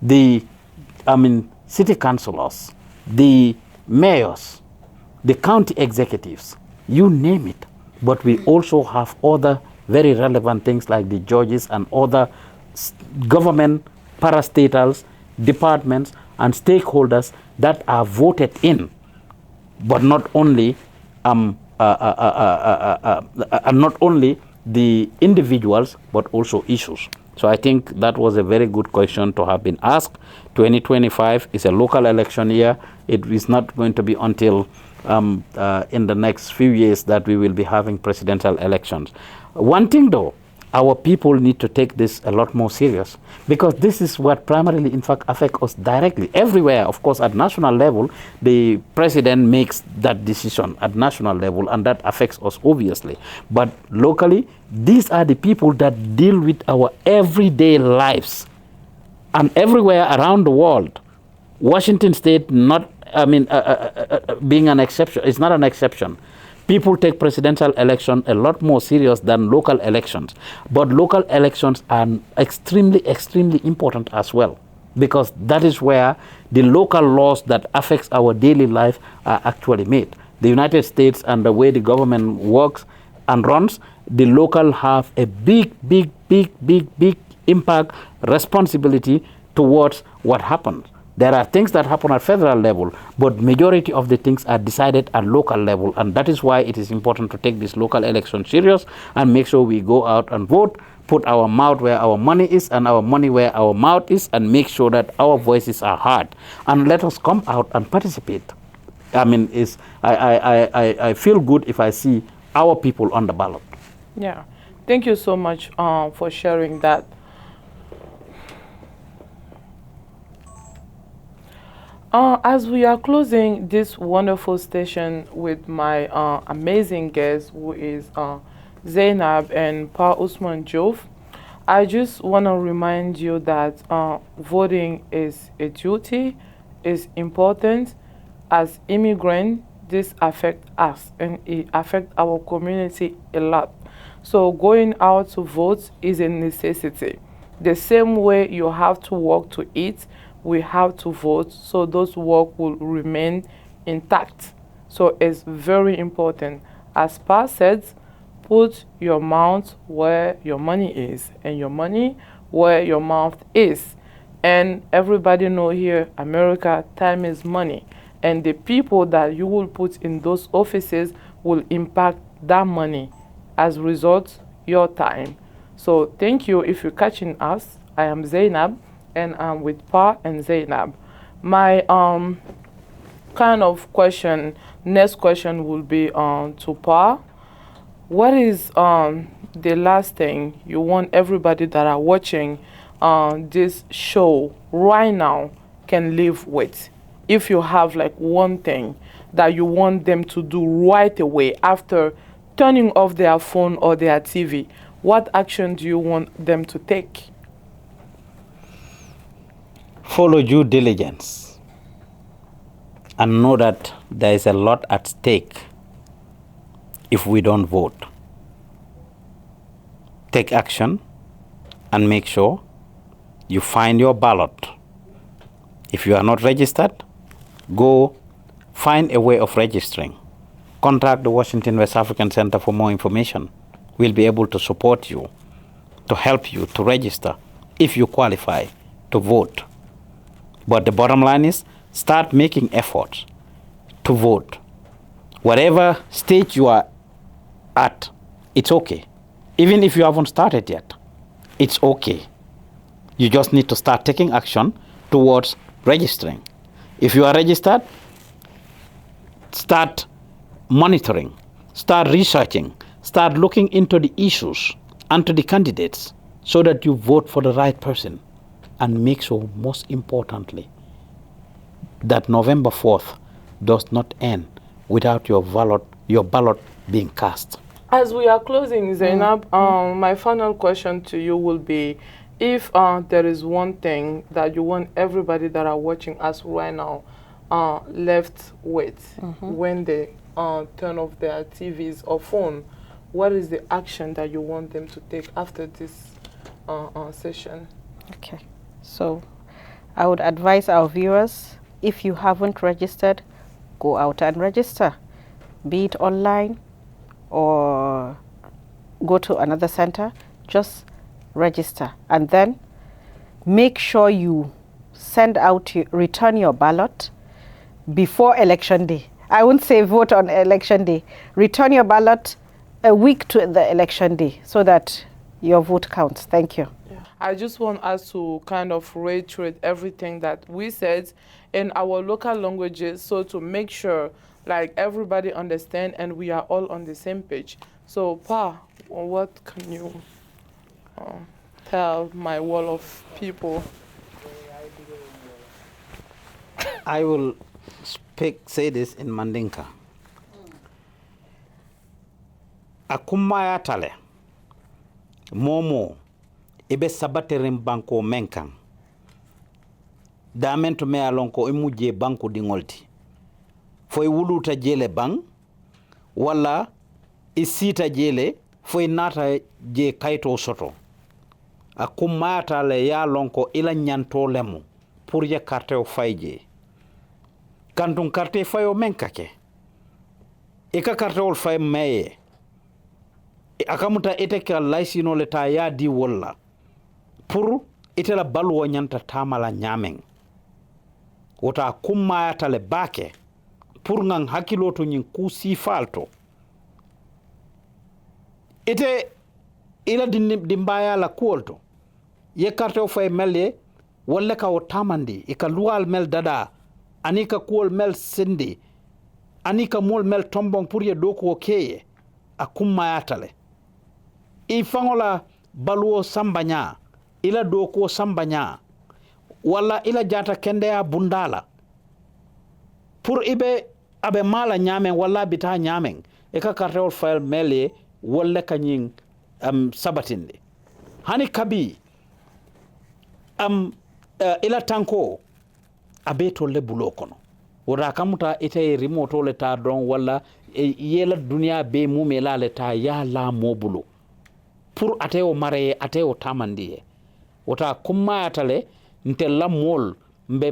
the city councillors, the mayors, the county executives, you name it. But we also have other very relevant things like the judges and other government parastatals, departments, and stakeholders that are voted in, but not only not only the individuals, but also issues. So I think that was a very good question to have been asked. 2025 is a local election year. It is not going to be until in the next few years that we will be having presidential elections. One thing though, our people need to take this a lot more serious, because this is what primarily in fact affects us directly. Everywhere, of course, at national level, the president makes that decision at national level, and that affects us obviously. But locally, these are the people that deal with our everyday lives. And everywhere around the world, Washington State being an exception, it's not an exception. People take presidential election a lot more serious than local elections. But local elections are extremely, extremely important as well, because that is where the local laws that affects our daily life are actually made. The United States and the way the government works and runs, the local have a big impact, responsibility towards what happens. There are things that happen at federal level, but majority of the things are decided at local level, and that is why it is important to take this local election serious and make sure we go out and vote, put our mouth where our money is and our money where our mouth is, and make sure that our voices are heard. And let us come out and participate. I feel good if I see our people on the ballot. Yeah, thank you so much for sharing that. As we are closing this wonderful station with my amazing guest, who is Zainab and Pa Usman Jove, I just want to remind you that voting is a duty, is important. As immigrants, this affects us and it affects our community a lot. So going out to vote is a necessity. The same way you have to work to eat, we have to vote so those work will remain intact. So it's very important. As Pa said, put your mouth where your money is and your money where your mouth is. And everybody know here, America, time is money. And the people that you will put in those offices will impact that money. As a result, your time. So thank you if you're catching us. I am Zainab and I'm with Pa and Zainab. My kind of question, next question will be to Pa. What is the last thing you want everybody that are watching this show right now can live with? If you have like one thing that you want them to do right away after turning off their phone or their TV, what action do you want them to take? Follow due diligence and know that there is a lot at stake if we don't vote. Take action and make sure you find your ballot. If you are not registered, go find a way of registering. Contact the Washington West African Center for more information. We'll be able to support you, to help you to register if you qualify to vote. But the bottom line is, start making efforts to vote. Whatever stage you are at, it's okay. Even if you haven't started yet, it's okay. You just need to start taking action towards registering. If you are registered, start monitoring, start researching, start looking into the issues and to the candidates so that you vote for the right person. And make sure, most importantly, that November 4th does not end without your ballot being cast. As we are closing, Zainab, my final question to you will be, if there is one thing that you want everybody that are watching us right now left with when they turn off their TVs or phone, what is the action that you want them to take after this session? Okay. So I would advise our viewers, if you haven't registered, go out and register, be it online or go to another center, just register. And then make sure you send out, return your ballot before election day. I wouldn't say vote on election day. Return your ballot a week to the election day so that your vote counts. Thank you. I just want us to kind of reiterate everything that we said in our local languages, so to make sure like everybody understand and we are all on the same page. So Pa, what can you tell my wall of people? I will say this in Mandinka. Akumaya tale momo ibe sabaterim banko menkan damento me alonko imuje banko dingolti foy wuluta jele bang wala isita jele foy nata je kayto soto akumata le ya lonko ila nyanto lemu pour ya carte o fayje kantun carte fayo menkake eka carte ol fay meye akamuta ite ka laisino le ta ya di wala pour ite la balwo nyanta tamala nyamen wota kumma tale bake pour ngang hakiloto nyin kusi falto ite ila dimbaya la kuolto ye carte o fay melle wala ka o tamandi e ka lual mel dada anika kuol mel sindi anika mol mel tombong pour ye doko keye akumma tale ifangola baluo sambanya ila doko sambanya wala ila jata kende ya bundala pour ibe abe mala nyamen walla bita nyamen e ka carte file mele walla kanyin sabatinde hani kabi ila tanko abe to le bulo kono wora kamuta ite remote le ta don walla yela dunia be mumela le ta ya la mo bulo pour ateo mare ateo tamandi wota kumma atale ntella mol mbe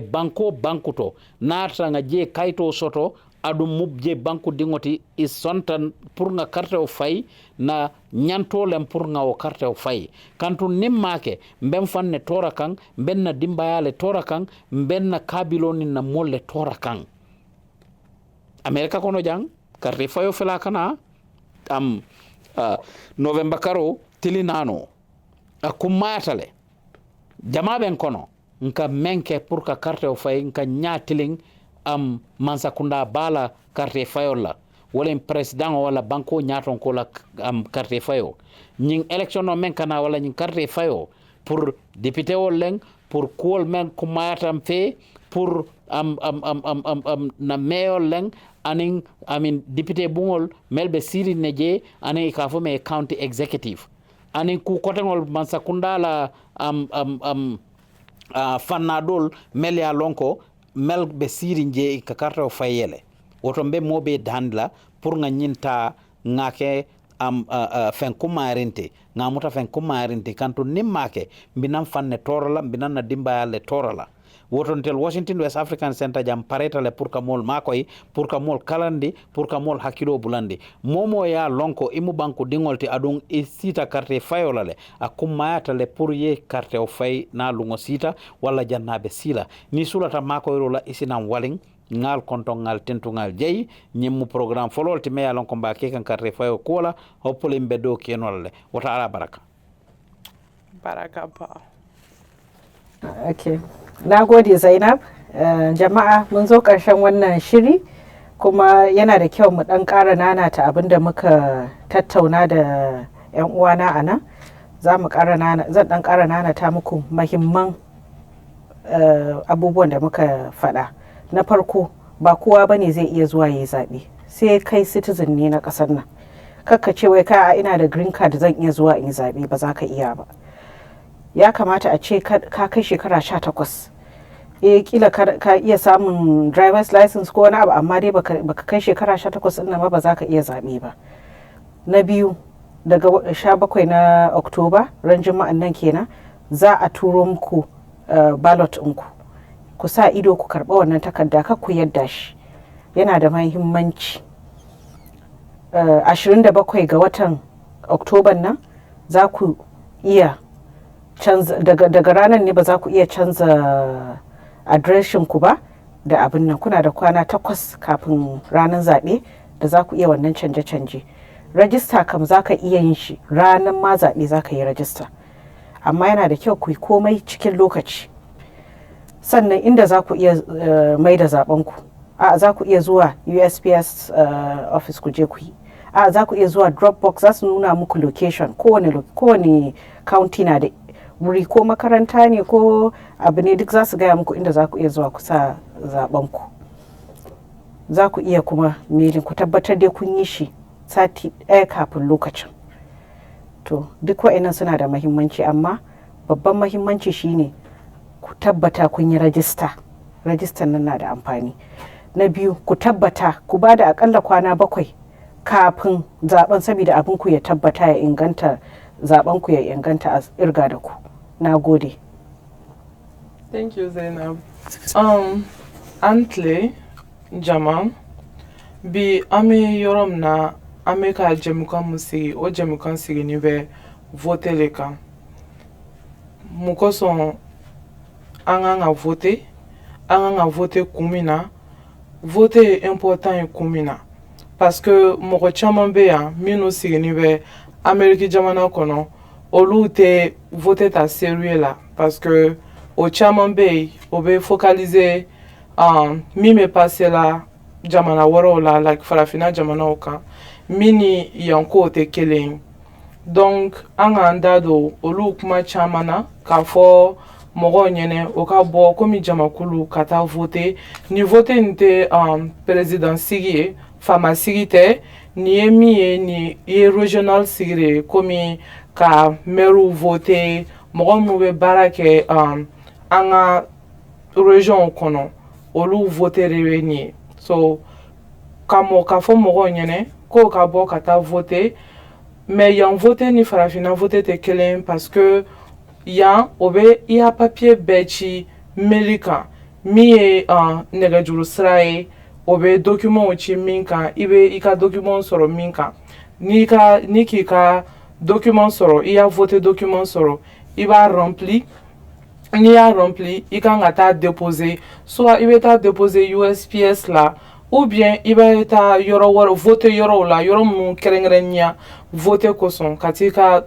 bankuto nata nga je kaito soto adu mubje banku dingoti is sontan pour nga carte o fay na nyantolem pour nga o carte o fay kantu nimmake mbem fanne tora kan benna dimbayale tora kan benna kabiloni na molle tora kan america kono jang carte fayo fela kana november karo tilinano akumatale jama ben kono nka menke pour ka carte o fay nka nyatiling mansakunda bala carte fayo la wala president wala banko nyaton ko la carte fayo ñing election no men kana wala ñing carte fayo pour député wol leng pour kol men ko matam fe pour na mayor leng aning député bungol melbe siri neje aning ka fo me county executive aning ku kotengol mansakunda la fannadol mel ya lonko mel be siri nje ka carte o fayele woto mbe mobe dandla pour nga nyinta ngake fen kumarinte ngamuta fen kumarinte kanto nimmake mbinam fanne torala mbinan na dimba le torala woto ntel Washington West African Center jam pareta le pour ka mol makoy pour ka mol kalandi pour ka mol hakilo bulandi momo ya lonko imu banku dingolti adung sita carte fayola le akummayata le pour ye carte o fay na lungo sita wala jannabe sila ni sulata makoy rola isinam waling ngal konton ngal tentu ngal jeyi nyemmu programme folol ti me yalon ko mbake kan carte fayo kola hoppole mbeddo kenol le wata ala baraka pa okay na gode Zainab. Jama'a mun zo ƙarshen wannan shiri kuma yana da kyau mu ɗan ƙara nanata abin da muka tattauna da 'yan uwana a nan zan ɗan ƙara nanata muku mahimman abubuwan da muka faɗa. Na farko ba kowa bane zai iya zuwa yi zaɓe sai kai citizen ne na ƙasar nan kakka ce wai ka ina da green card zan iya zuwa in zaɓe ba za ka iya ba ya kamata a ce ka kai shekara 18 kila ka iya samun driver's license ko wani abu amma dai baka kai shekara 18 ɗin ba za ka iya zaɓe ba. Na biyu daga 17 na Oktoba ran juma'an nan kenan za a turo muku ballot ɗinku ku sa ido ku karɓa wannan takarda kar ku yadda shi yana da mahimmanci. 27 ga watan Oktoban nan za ku iya daga ranar ne ba za ku iya canza adireshin ku ba da abin nan kuna da kwana 8 kafin ranar zaɓe da za ku iya wannan canje-canje. Rajista kam za ka iya yin shi ranar ma zaɓe za ka yi rajista amma yana da kyau ku yi komai cikin lokaci. Sannan inda za ku iya mai da zaɓenku za ku iya zuwa USPS office ku je ku yi za ku iya zuwa Dropbox za su nuna muku location kowane county na da wuri ko makaranta ne ko abu ne duk za su gaya muku inda za ku iya zuwa kusa zaɓenku. Za ku iya kuma mailin ku tabbatar dai kun yi shi sati ɗaya kafin lokacin. To duk wa'annan suna da mahimmanci amma babban mahimmanci shine ku tabbata kun yi rajista. Rajistan nan na da amfani. Na biyu ku tabbata ku ba da akalla kwana 7 kafin zaben saboda abin ku ya tabbata ya inganta zaben ku ya inganta a irga da ku. Na gode. Thank you, Zainab. Antle Jama bi ame yorom na ame ka jemukan musigi o jemukan sigi ni be vote le kan. Mukoson anga vote kumina vote important kumina parce que moko chaman be ya minu sigi ni be Ameriki jamana kono olu te vote ta sérieux la parce que o chaman be o be focaliser mi me passé la jamana woro la like farafina jamana oka mini yanko te kelen donc anga andado olu kuma chamana ka fo mɔgɔw ɲɛnɛ o ka bɔ komi jamakulu ka taa vote ni vote nin tɛ président sigi ye fama sigi tɛ nin ye min ye nin ye regional sigi de ye komi ka maire vote mɔgɔ minnu bɛ baara kɛ an ka région kɔnɔ olu vote de bɛ nin ye so ka fɔ mɔgɔw ɲɛnɛ k'o ka bɔ ka taa vote mais yan vote ni farafinna vote tɛ kelen parce que yan o bɛ i y'a papier bɛɛ ci mairie kan min ye nɛgɛjuru sira ye o bɛ document ci min kan i bɛ i ka document sɔrɔ min kan ni k'i ka document sɔrɔ i y'a vote document sɔrɔ i b'a rempli n'i y'a rempli i kan ka taa déposer soit i bɛ taa déposer USPS la ou bien i bɛ taa yɔrɔ wɛrɛ vote yɔrɔw la yɔrɔ minnu kɛrɛnkɛrɛnnenya vote kosɔn ka t'i ka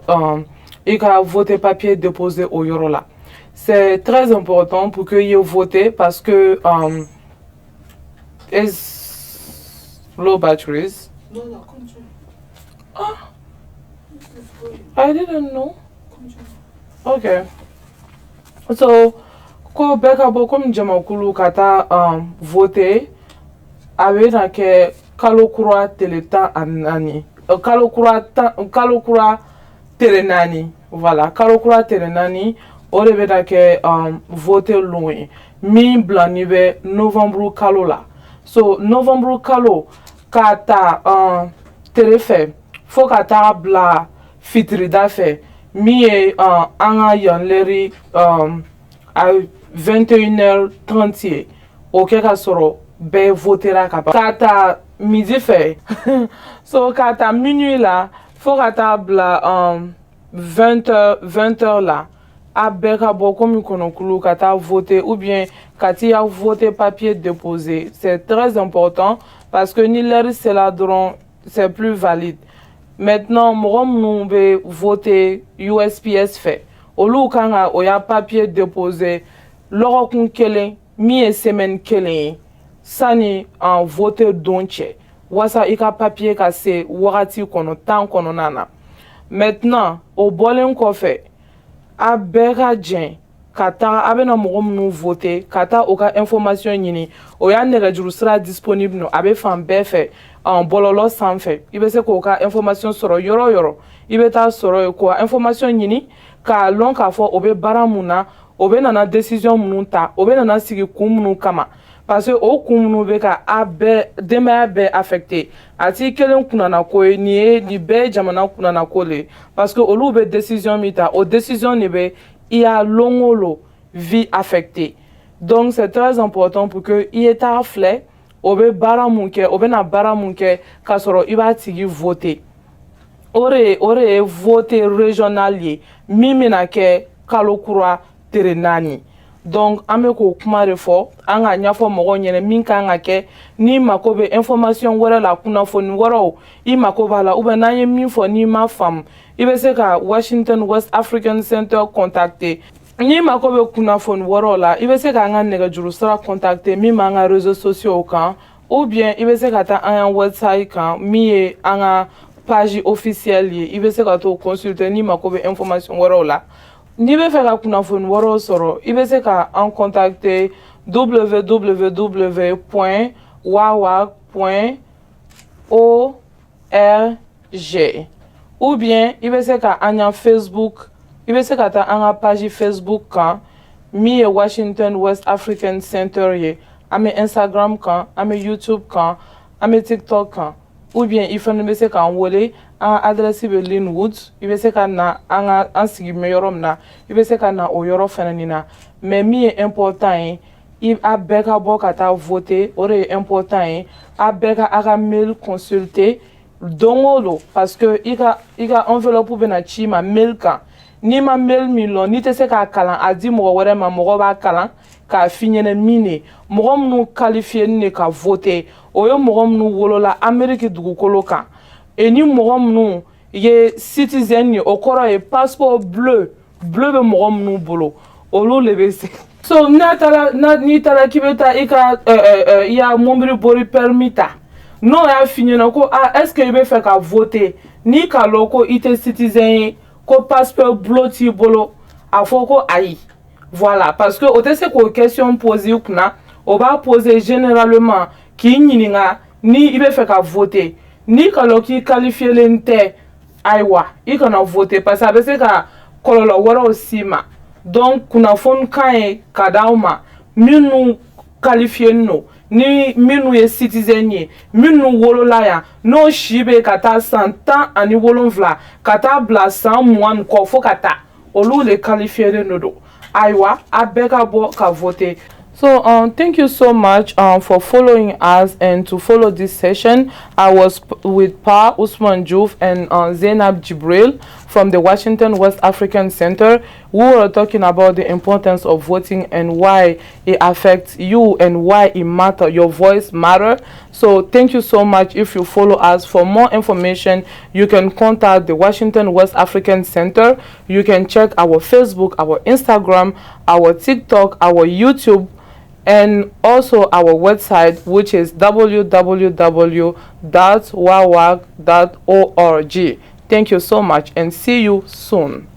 i ka vote papier déposer au yɔrɔ la c'est très important pour que i ye voter parce que is low batteries. No, continue. Ah, I didn't know. Okay. So, ko bɛɛ ka bɔ komi jamakulu ka taa voter a bɛ na kɛ kalo kura tile 14 kalo kura tile 4 voilà kalo kura tile 4 o de bɛ na kɛ voter lon ye min bilani bɛ novembre kalo la so novembre kalo ka ta tere fɛ fo ka taa bila fitirida fɛ min ye an ka yan lɛri a 21h30 ye o kɛ ka sɔrɔ bɛɛ votera ka ban ka ta midi fɛ so ka ta minuit la fo ka taa bila 20h la a bɛɛ ka bɔ komi kɔnɔkulu ka taa voter ou bien ka t'i ya voter papier déposer c'est très important parce que ni l'heure sera dɔrɔn c'est plus valide maintenant mɔgɔ minnu bɛ voter USPS fɛ olu kan ka o ya papier déposer lɔgɔkun kelen min ye semaine kelen ye sani voter don cɛ wasa i ka papier ka se wagati kɔnɔ temps kɔnɔna na maintenant o bɔlen kɔfɛ a bɛɛ ka jɛn ka taga a bɛna mɔgɔ minnu voter ka taa o ka information ɲini o y'a nɛgɛjuru sira disponible no a bɛ fan bɛɛ fɛ bɔlɔlɔ sanfɛ i bɛ se k'o ka information sɔrɔ yɔrɔ o yɔrɔ i bɛ taa sɔrɔ yen k'o information ɲini k'a lɔn k'a fɔ o bɛ baara mun na o bɛ nana décision minnu ta o bɛ nana sigi kun minnu kama parce que o kun minnu bɛ ka a bɛɛ denbaya bɛɛ affecté a t'i kelen kunnana ko ye nin bɛɛ ye jamana kunnana ko le ye parce que olu bɛ décision min ta o décision de bɛ i y'a lon o lon vie affectée donc c'est très important pour que i ye taa filɛ o bɛ baara mun kɛ o bɛna baara mun kɛ k'a sɔrɔ i b'a tigi voter o de ye voter régional ye min bɛna kɛ kalo kura tere 4 donc an bɛ k'o kuma de fɔ an ka ɲɛfɔ mɔgɔw ɲɛna min kan ka kɛ n'i mako bɛ information wɛrɛ la kunnafoni wɛrɛw i mako b'a la ou bien n'an ye min fɔ n'i ma faamu i bɛ se ka Washington West African Center contacter n'i mako bɛ kunnafoni wɛrɛw la i bɛ se k'an ka nɛgɛjuru sira contacter min b'an ka réseaux sociaux kan ou bien i bɛ se ka taa an ka website kan min ye an ka page officielle ye i bɛ se ka t'o consulter n'i mako bɛ information wɛrɛw la n'i bɛ fɛ ka kunnafoni wɛrɛw sɔrɔ i bɛ se ka an contacter www.wawac.org ou bien i bɛ se ka an ka Facebook i bɛ se ka taa an ka page Facebook kan min ye Washington West African Center ye an bɛ Instagram kan an bɛ YouTube kan an bɛ TikTok kan ou bien i fana bɛ se k'an wele an ka adresse bɛ Linwood i bɛ se ka na an sigi bɛ yɔrɔ min na i bɛ se ka na o yɔrɔ fana nin na mais min ye important ye a bɛɛ ka bɔ ka taa voter o de ye important ye a bɛɛ ka a ka mail consulter don o don parce que i ka enveloppe bɛna ci ma mail kan n'i ma mail min lɔn n'i tɛ se k'a kalan a di mɔgɔ wɛrɛ ma mɔgɔ b'a kalan k'a f'i ɲɛna min de mɔgɔ minnu qualifié de ka voter o ye mɔgɔ minnu wolola Amérique dugukolo kan et ni mɔgɔ minnu ye citizen ye o kɔrɔ ye passeport bleu bɛ mɔgɔ minnu bolo olu le bɛ se so n'i taara k'i bɛ taa i ka i y'a mobili boli permis ta n'o y'a f'i ɲɛna ko est-ce que i bɛ fɛ ka voter n'i k'a lɔn ko i tɛ citizen ye ko passeport bleu t'i bolo a fɔ ko ayi Voilà, parce que ote se ko question posée ou kuna, on va poser généralement qui ɲininga ni ibe fait ka voter. Ni kalo ki qualifié lente aiwa, I kana voter parce que abe se ka kololo wara aussi ma. Donc kuna fon kan ka dauma minu qualifié no ni minu ye citizen ye minu wolola ya no shibe kata 100 ans ani wolonvla kata bla 100 ko fo kata olu le qualifié no do. Aiwa, abeka bo ka vote. So thank you so much for following us and to follow this session. I was with Pa Usman Jouf and Zainab Jibril from the Washington West African Center. We were talking about the importance of voting and why it affects you and why it matters. Your voice matters. So thank you so much. If you follow us, for more information, you can contact the Washington West African Center. You can check our Facebook, our Instagram, our TikTok, our YouTube, and also our website, which is www.wawac.org. Thank you so much and see you soon.